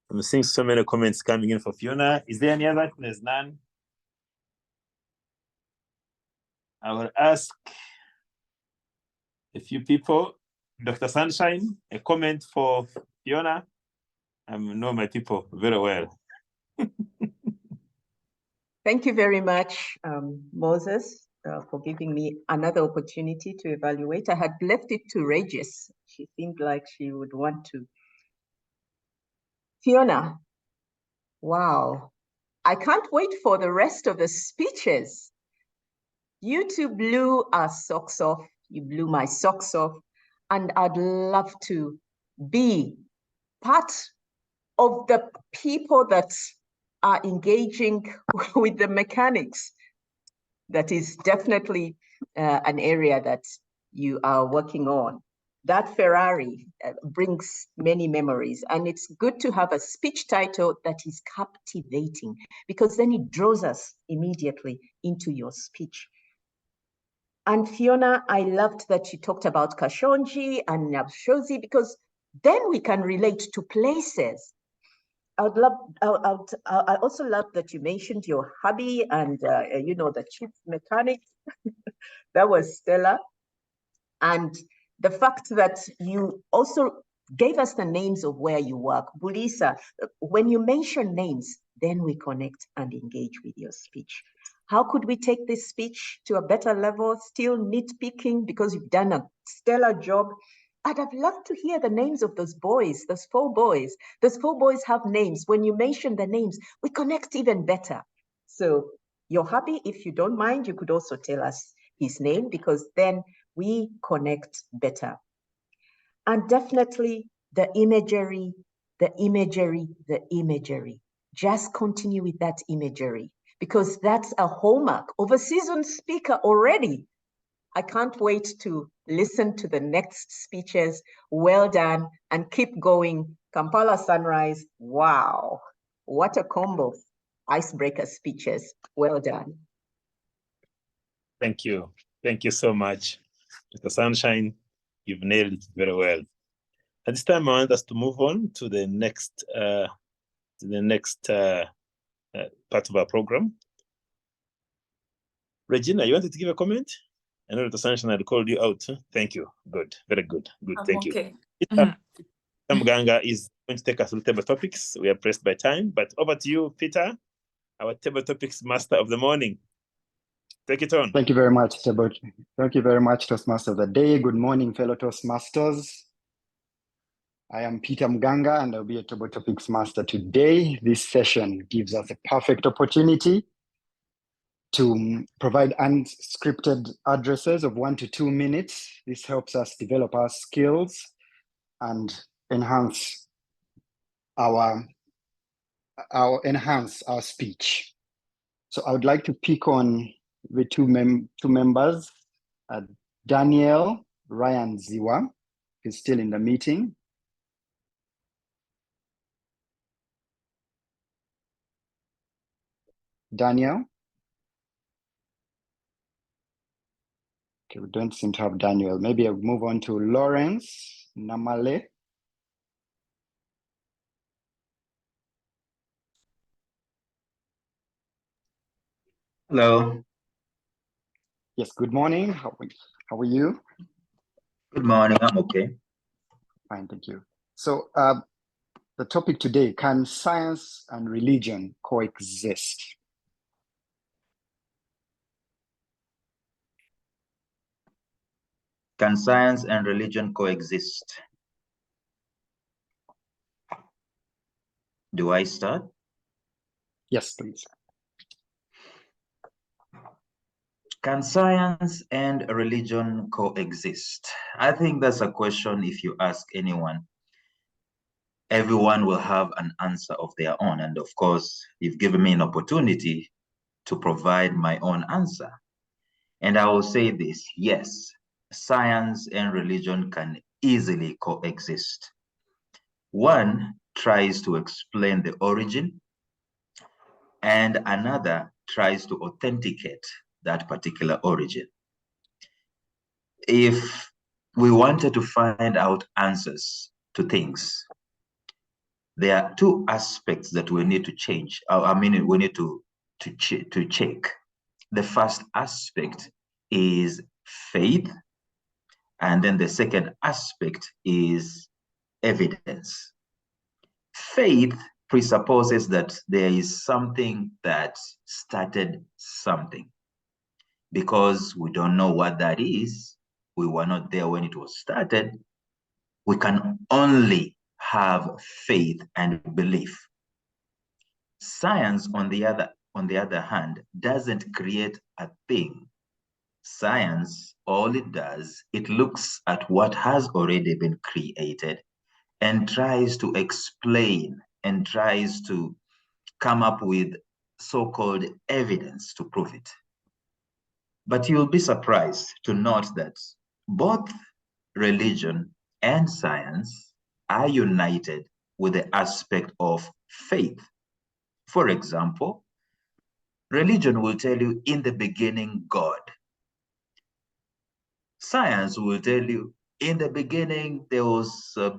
I'm seeing so many comments coming in for Phiona. Is there any other? There's none. I will ask a few people. Dr. Sunshine, a comment for Phiona. I know my people very well. Thank you very much, Moses, for giving me another opportunity to evaluate. I had left it to Regis. She seemed like she would want to. Phiona, wow. I can't wait for the rest of the speeches. You two blew our socks off. You blew my socks off. And I'd love to be part of the people that are engaging with the mechanics. That is definitely an area that you are working on. That Ferrari brings many memories, and it's good to have a speech title that is captivating, because then it draws us immediately into your speech. And Phiona, I loved that you talked about Kashonji and Nabshozi, because then we can relate to places. I also love that you mentioned your hubby and, the chief mechanic. That was stellar. And the fact that you also gave us the names of where you work. Bulisa, when you mention names, then we connect and engage with your speech. How could we take this speech to a better level? Still nitpicking, because you've done a stellar job. I'd have loved to hear the names of those boys, those 4 boys. Those 4 boys have names. When you mention the names, we connect even better. So your hubby, if you don't mind, you could also tell us his name, because then we connect better. And definitely the imagery. Just continue with that imagery, because that's a hallmark of a seasoned speaker already. I can't wait to listen to the next speeches. Well done, and keep going. Kampala Sunrise, wow, what a combo. Icebreaker speeches, well done. Thank you. Thank you so much, Mr. Sunshine. You've nailed it very well. At this time, I want us to move on to the next part of our program. Regina, you wanted to give a comment? I know Mr. Sunshine had called you out. Thank you. Good. Very good. Good. Thank you. Mganga is going to take us through table topics. We are pressed by time, but over to you, Peter, our table topics master of the morning. Take it on. Thank you very much, Tebo. Thank you very much, Toastmaster of the day. Good morning, fellow Toastmasters. I am Peter Mganga, and I'll be a table topics master today. This session gives us a perfect opportunity to provide unscripted addresses of 1 to 2 minutes. This helps us develop our skills and enhance our speech. So I would like to pick on the two members, Daniel Ryan Ziwa, who's still in the meeting. Daniel? Okay, we don't seem to have Daniel. Maybe I'll move on to Lawrence Namale. Hello. Yes, good morning. How are you? Good morning, I'm okay. Fine, thank you. So the topic today, can science and religion coexist? Can science and religion coexist? Do I start? Yes, please. Can science and religion coexist? I think that's a question if you ask anyone. Everyone will have an answer of their own. And of course, you've given me an opportunity to provide my own answer. And I will say this, yes, science and religion can easily coexist. One tries to explain the origin, and another tries to authenticate that particular origin. If we wanted to find out answers to things, there are two aspects that we need to change. We need to check. The first aspect is faith, and then the second aspect is evidence. Faith presupposes that there is something that started something. Because we don't know what that is, we were not there when it was started, we can only have faith and belief. Science, on the other hand, doesn't create a thing. Science, all it does, it looks at what has already been created and tries to explain and tries to come up with so-called evidence to prove it. But you'll be surprised to note that both religion and science are united with the aspect of faith. For example, religion will tell you, in the beginning, God. Science will tell you, in the beginning, there was a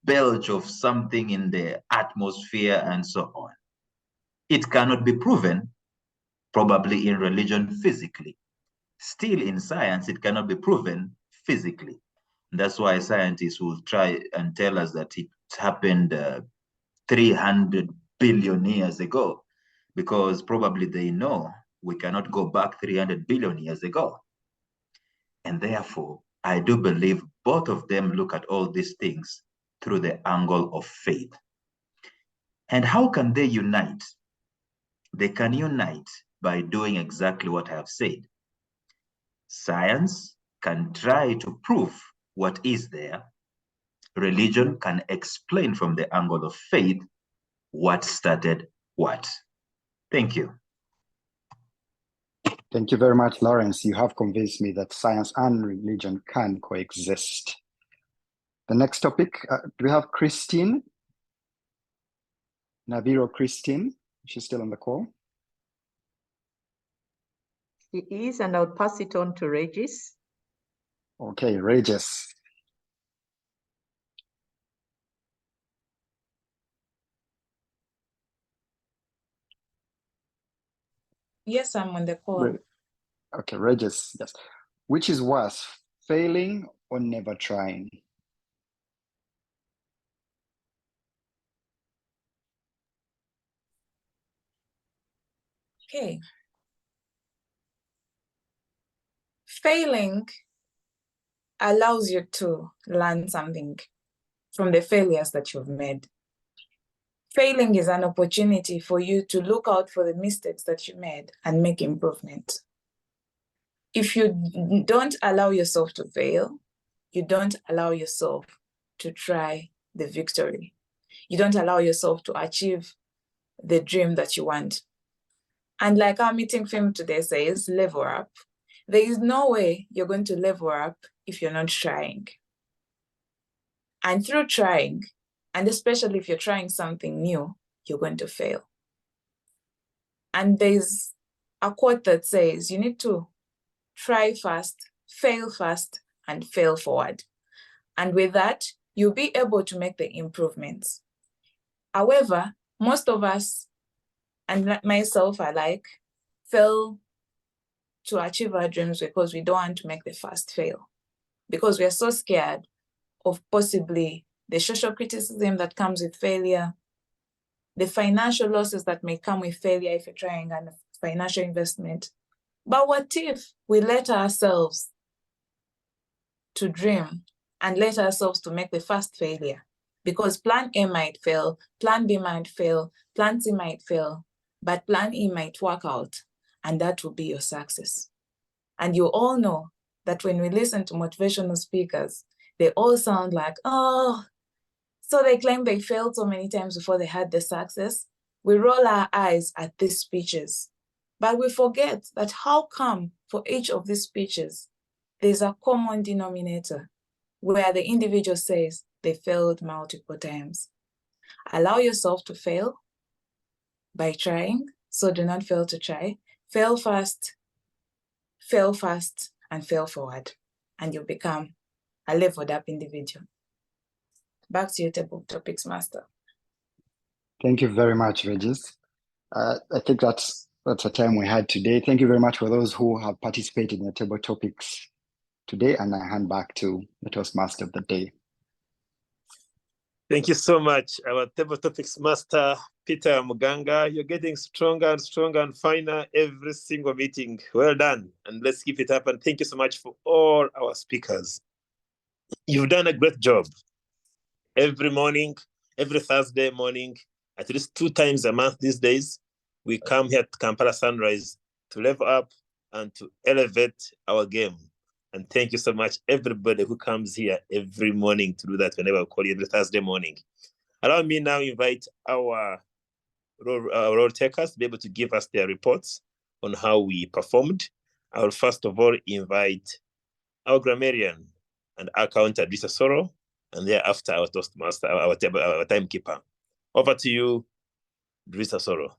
belch of something in the atmosphere and so on. It cannot be proven, probably in religion physically. Still in science, it cannot be proven physically. That's why scientists will try and tell us that it happened 300 billion years ago, because probably they know we cannot go back 300 billion years ago. And therefore, I do believe both of them look at all these things through the angle of faith. And how can they unite? They can unite by doing exactly what I have said. Science can try to prove what is there. Religion can explain from the angle of faith what started what. Thank you. Thank you very much, Lawrence. You have convinced me that science and religion can coexist. The next topic, do we have Christine? Nabiro Christine, she's still on the call. She is, and I'll pass it on to Regis. Okay, Regis. Yes, I'm on the call. Okay, Regis, yes. Which is worse, failing or never trying? Okay. Failing allows you to learn something from the failures that you've made. Failing is an opportunity for you to look out for the mistakes that you made and make improvement. If you don't allow yourself to fail, you don't allow yourself to try the victory. You don't allow yourself to achieve the dream that you want. And like our meeting theme today says, level up. There is no way you're going to level up if you're not trying. And through trying, and especially if you're trying something new, you're going to fail. And there's a quote that says, you need to try fast, fail fast, and fail forward. And with that, you'll be able to make the improvements. However, most of us, and myself alike, fail to achieve our dreams because we don't want to make the first fail. Because we are so scared of possibly the social criticism that comes with failure, the financial losses that may come with failure if you're trying a financial investment. But what if we let ourselves to dream and let ourselves to make the first failure? Because plan A might fail, plan B might fail, plan C might fail, but plan E might work out, and that will be your success. And you all know that when we listen to motivational speakers, they all sound like, oh, so they claim they failed so many times before they had the success. We roll our eyes at these speeches, but we forget that how come for each of these speeches, there's a common denominator where the individual says they failed multiple times. Allow yourself to fail by trying, so do not fail to try. Fail fast, and fail forward, and you'll become a leveled up individual. Back to you, Table Topics Master. Thank you very much, Regis. I think that's a time we had today. Thank you very much for those who have participated in the table topics today, and I hand back to the Toastmaster of the day. Thank you so much, our table topics master, Peter Muganga. You're getting stronger and stronger and finer every single meeting. Well done, and let's keep it up. And thank you so much for all our speakers. You've done a great job. Every morning, every Thursday morning, at least 2 times a month these days, we come here to Kampala Sunrise to level up and to elevate our game. And thank you so much, everybody who comes here every morning to do that whenever I call you every Thursday morning. Allow me now invite our role takers to be able to give us their reports on how we performed. I will first of all invite our grammarian and accountant, Risa Soro, and thereafter our Toastmaster, our timekeeper. Over to you, Risa Soro.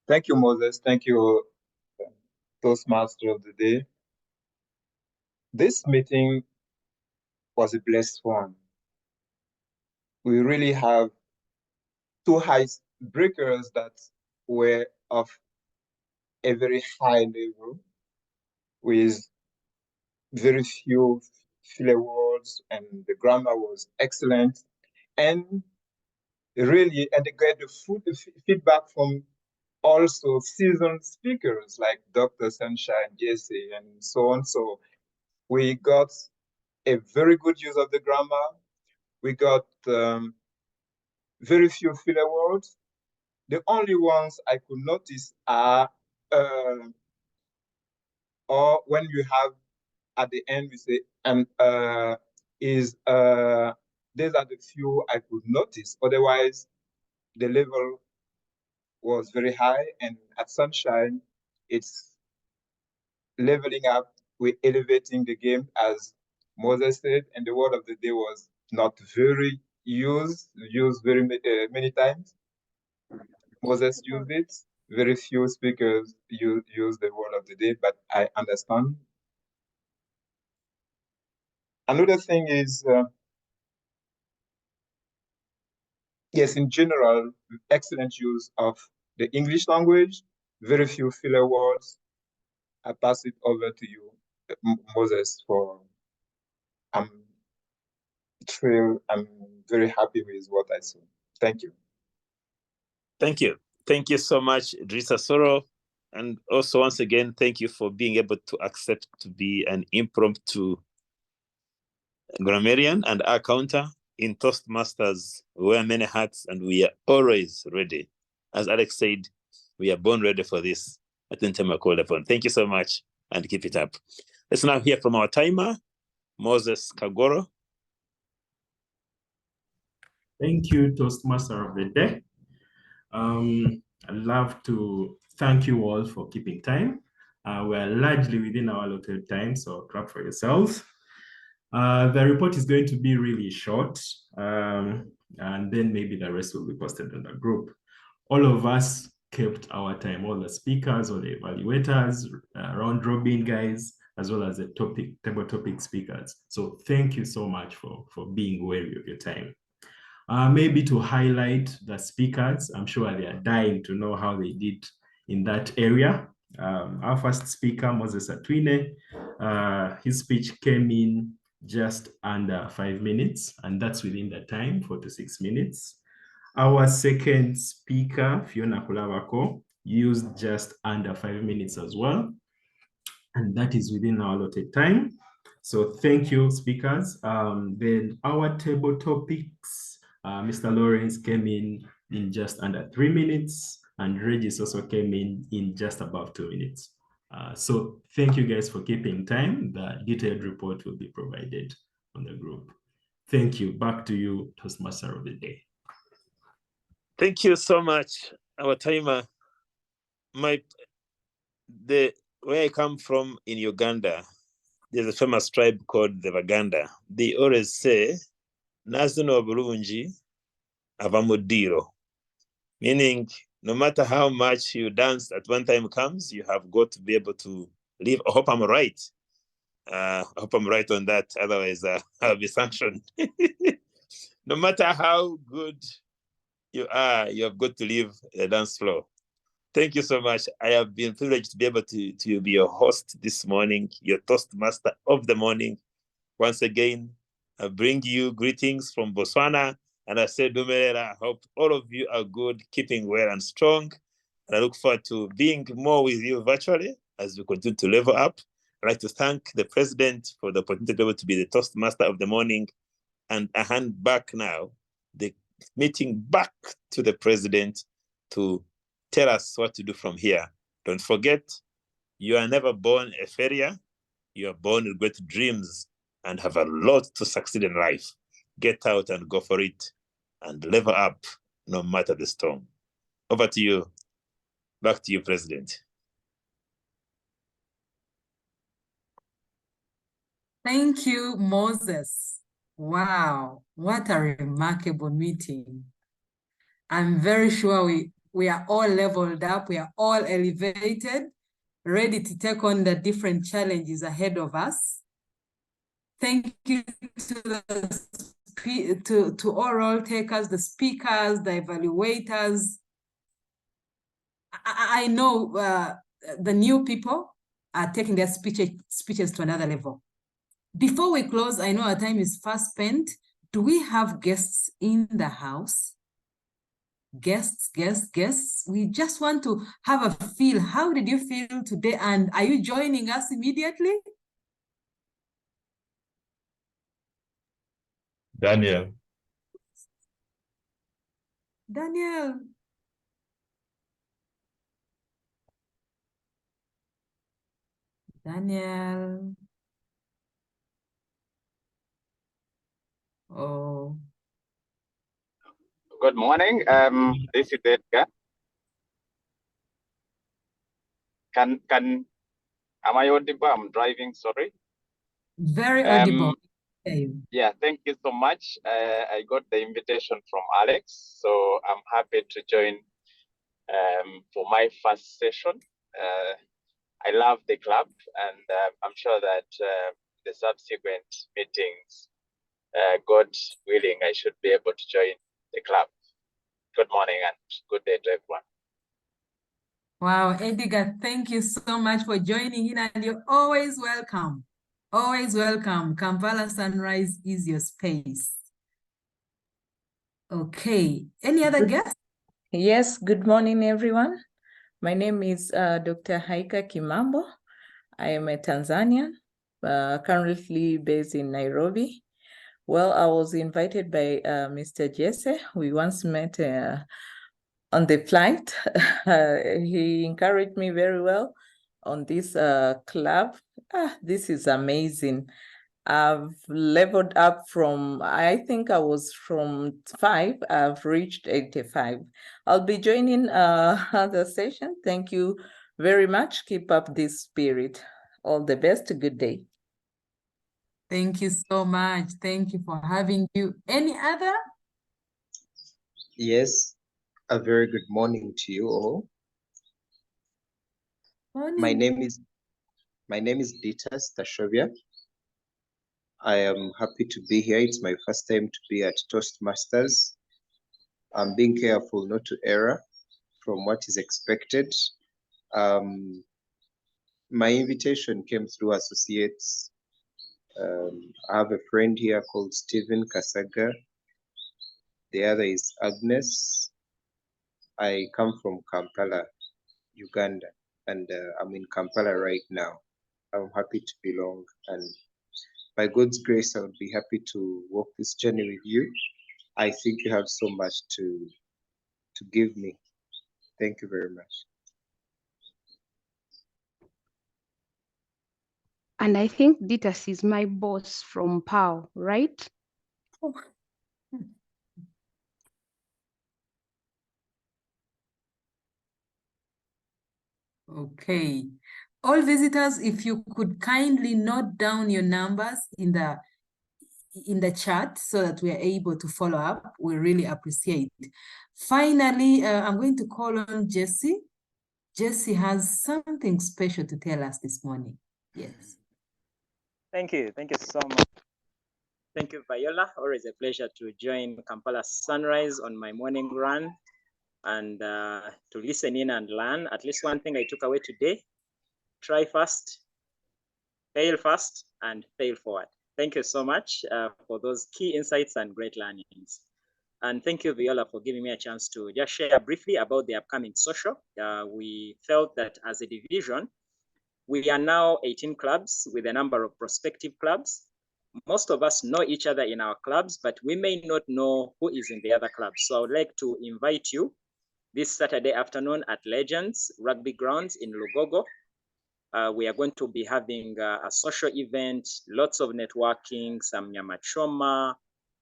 Thank you, Moses. Thank you, Toastmaster of the day. This meeting was a blessed one. We really have 2 icebreakers that were of a very high level with very few filler words, and the grammar was excellent. And really, and they get the feedback from also seasoned speakers like Dr. Sunshine, Jesse, and so on. So we got a very good use of the grammar. We got very few filler words. The only ones I could notice are, or when you have at the end, we say, these are the few I could notice. Otherwise, the level was very high, and at Sunshine, it's leveling up. We're elevating the game, as Moses said, and the word of the day was not very used very many times. Moses used it. Very few speakers use the word of the day, but I understand. Another thing is, yes, in general, excellent use of the English language, very few filler words. I pass it over to you, Moses, for I'm very happy with what I saw. Thank you. Thank you. Thank you so much, Risa Soro. And also, once again, thank you for being able to accept to be an impromptu grammarian and accountant. in Toastmasters, we wear many hats and we are always ready. As Alex said, we are born ready for this at any time we're called upon. Thank you so much and keep it up. Let's now hear from our timer, Moses Kagoro. Thank you, Toastmaster of the Day. I'd love to thank you all for keeping time. We're largely within our allotted time, so clap for yourselves. The report is going to be really short, and then maybe the rest will be posted in the group. All of us kept our time, all the speakers, all the evaluators, round robin guys, as well as the table topic speakers. So thank you so much for being wary of your time. Maybe to highlight the speakers, I'm sure they are dying to know how they did in that area. Our first speaker, Moses Atwine, his speech came in just under 5 minutes, and that's within the time, 4 to 6 minutes. Our second speaker, Phiona Kulavako, used just under 5 minutes as well, and that is within our allotted time. So thank you, speakers. Then our table topics, Mr. Lawrence came in just under 3 minutes, and Regis also came in just above 2 minutes. So thank you guys for keeping time. The detailed report will be provided on the group. Thank you. Back to you, Toastmaster of the Day. Thank you so much, our timer. Where I come from in Uganda, there's a famous tribe called the Baganda. They always say, Nazino Bulungi Avamudiro, meaning no matter how much you dance at one time comes, you have got to be able to live. I hope I'm right. I hope I'm right on that. Otherwise, I'll be sanctioned. No matter how good you are, you have got to leave the dance floor. Thank you so much. I have been privileged to be able to be your host this morning, your Toastmaster of the morning. Once again, I bring you greetings from Botswana, and I say, Dumerera, I hope all of you are good, keeping well and strong. And I look forward to being more with you virtually as we continue to level up. I'd like to thank the President for the opportunity to be the Toastmaster of the morning. And I hand back now the meeting back to the President to tell us what to do from here. Don't forget, you are never born a failure. You are born with great dreams and have a lot to succeed in life. Get out and go for it and level up no matter the storm. Over to you. Back to you, President. Thank you, Moses. Wow, what a remarkable meeting. I'm very sure we are all leveled up, we are all elevated, ready to take on the different challenges ahead of us. Thank you to all role takers, the speakers, the evaluators. I know the new people are taking their speeches to another level. Before we close, I know our time is fast spent. Do we have guests in the house? Guests. We just want to have a feel. How did you feel today? And are you joining us immediately? Daniel. Oh. Good morning. This is Edgar. Am I audible? I'm driving, sorry. Very audible. Yeah, thank you so much. I got the invitation from Alex, so I'm happy to join for my first session. I love the club, and I'm sure that the subsequent meetings, God willing, I should be able to join the club. Good morning and good day to everyone. Wow, Edgar, thank you so much for joining in, and you're always welcome. Always welcome. Kampala Sunrise is your space. Okay, any other guests? Yes, good morning, everyone. My name is Dr. Haika Kimambo. I am a Tanzanian, currently based in Nairobi. Well, I was invited by Mr. Jesse. We once met on the flight. He encouraged me very well on this club. This is amazing. I've leveled up from, I think I was from 5, I've reached 85. I'll be joining the session. Thank you very much. Keep up this spirit. All the best. Good day. Thank you so much. Thank you for having you. Any other? Yes, a very good morning to you all. Morning. My name is Dita Stashovia. I am happy to be here. It's my first time to be at Toastmasters. I'm being careful not to err from what is expected. My invitation came through associates. I have a friend here called Stephen Kasaga. The other is Agnes. I come from Kampala, Uganda, and I'm in Kampala right now. I'm happy to belong, and by God's grace, I would be happy to walk this journey with you. I think you have so much to give me. Thank you very much. And I think Ditas is my boss from POW, right? Okay. All visitors, if you could kindly note down your numbers in the chat so that we are able to follow up, we really appreciate it. Finally, I'm going to call on Jesse. Jesse has something special to tell us this morning. Yes. Thank you so much. Thank you, Viola. Always a pleasure to join Kampala Sunrise on my morning run and to listen in and learn. At least one thing I took away today: try fast, fail fast, and fail forward. Thank you so much for those key insights and great learnings. And thank you, Viola, for giving me a chance to just share briefly about the upcoming social. We felt that as a division, we are now 18 clubs with a number of prospective clubs. Most of us know each other in our clubs, but we may not know who is in the other clubs. So I would like to invite you this Saturday afternoon at Legends Rugby Grounds in Lugogo. We are going to be having a social event, lots of networking, some nyamachoma,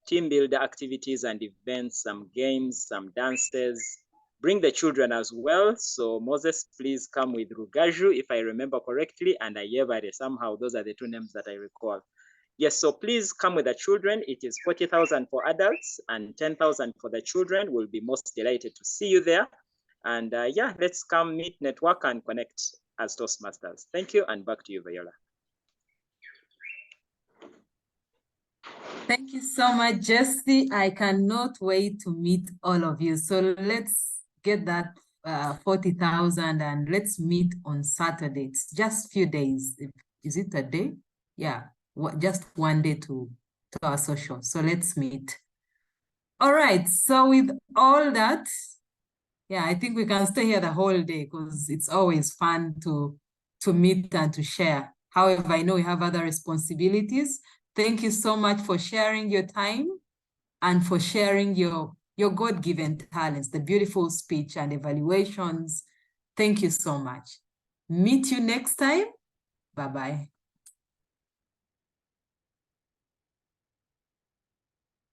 team builder activities and events, some games, some dances. Bring the children as well. So Moses, please come with Rugaju, if I remember correctly, and Ayevare. Somehow those are the two names that I recall. Yes, so please come with the children. It is 40,000 for adults and 10,000 for the children. We'll be most delighted to see you there. And yeah, let's come meet, network, and connect as Toastmasters. Thank you, and back to you, Viola. Thank you so much, Jesse. I cannot wait to meet all of you. So let's get that 40,000 and let's meet on Saturday. It's just a few days. Is it a day? Yeah, just one day to our social. So let's meet. All right. So with all that, yeah, I think we can stay here the whole day because it's always fun to meet and to share. However, I know we have other responsibilities. Thank you so much for sharing your time and for sharing your God-given talents, the beautiful speech and evaluations. Thank you so much. Meet you next time. Bye-bye.